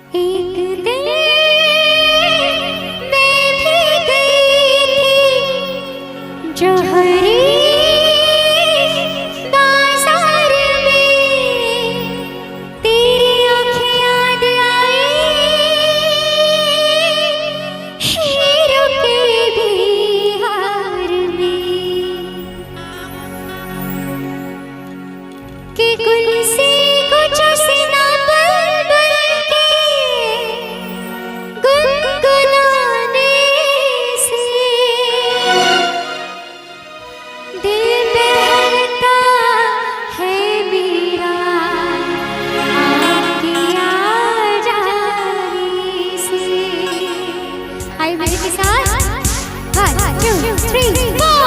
एक दिन मैं भी गई थी जोहरी बाजार में, तेरी आँखें याद आई हीरों के बिहार में, कि गुल से कुछ सीना बुलबुल के गुनगुनाने से दिल बहलता है मेरा आपकी आजादी से। आइए मेरे के साथ 1 2 3 4।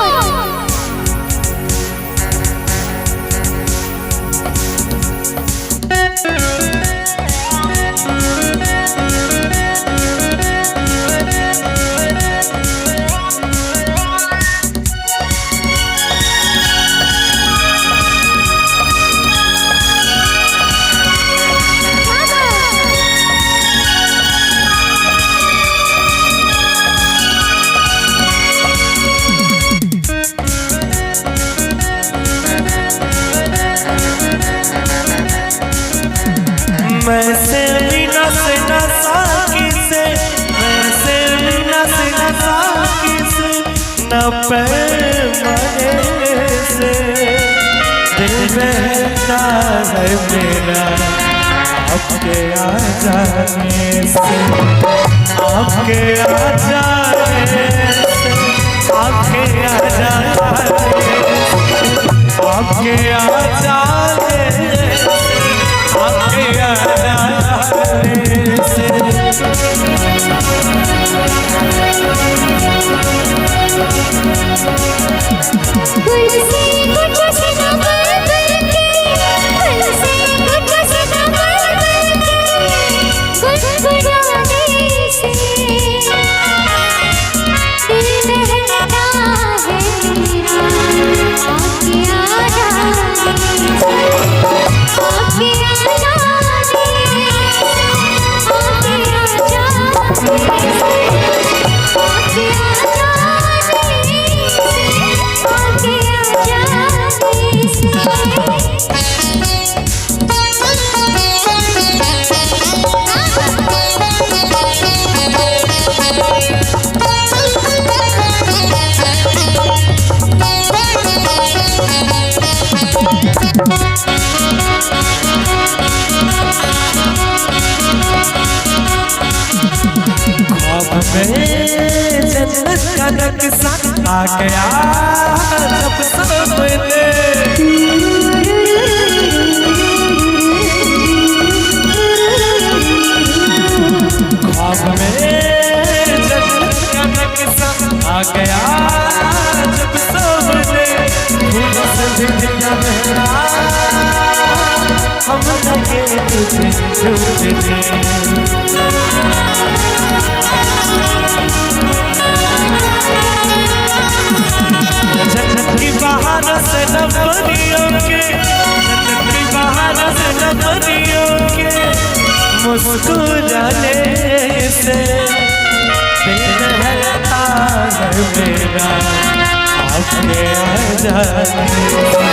मैं से मीना से नसाकी से, मैं से मीना से नसाकी से, न पैमाने से दिल बहता है मेरा आपके आ जाने से, आपके आ जाने से, आपके आ जाने से, आपके आ जाने से, आपके आ जाने से। गुल से कुछ सीना बुलबुल के, गुल से कुछ सीना बुलबुल के गुनगुनाने से दिल बहलता है मेरा आपकी आजादी से, आपकी आजादी से, आपकी आजादी से, आपकी आजादी से, आपकी आजादी ख्वाब में जन्नत का नक्शा आ गया जब सामने, ख्वाब में जन्नत का नक्शा आ गया जब सामने, फूलों से भिड़िया मेरा हम लगे तुझे झूठने। जन्नत की बहार से नबनियों के, जन्नत की बहार से नबनियों के मुस्कुराने से दिल बहलता है मेरा आपके आ जाने से,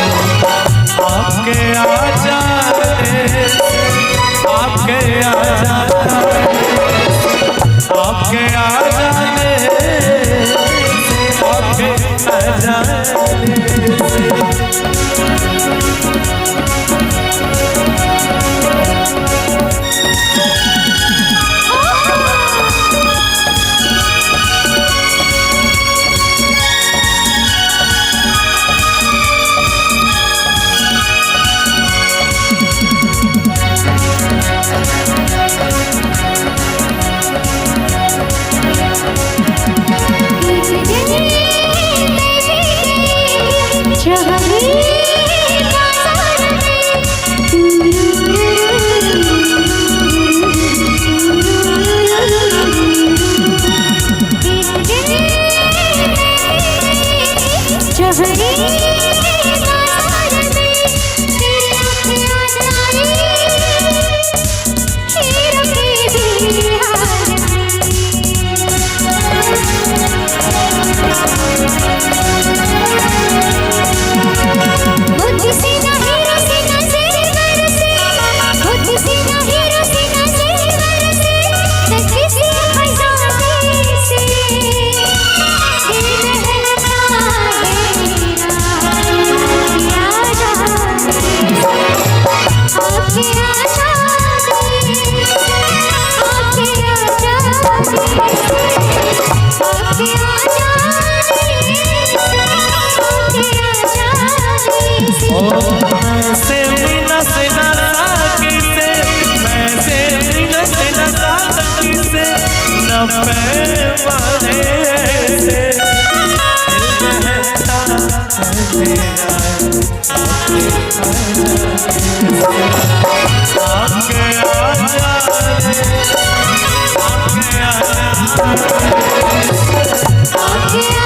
आपके आ जाने से, आपके आ जाने से, आपके आ जाने से, आपके आ जाने से। पैमाने से दिल रहता है तेरा आके आजा रे आके आजा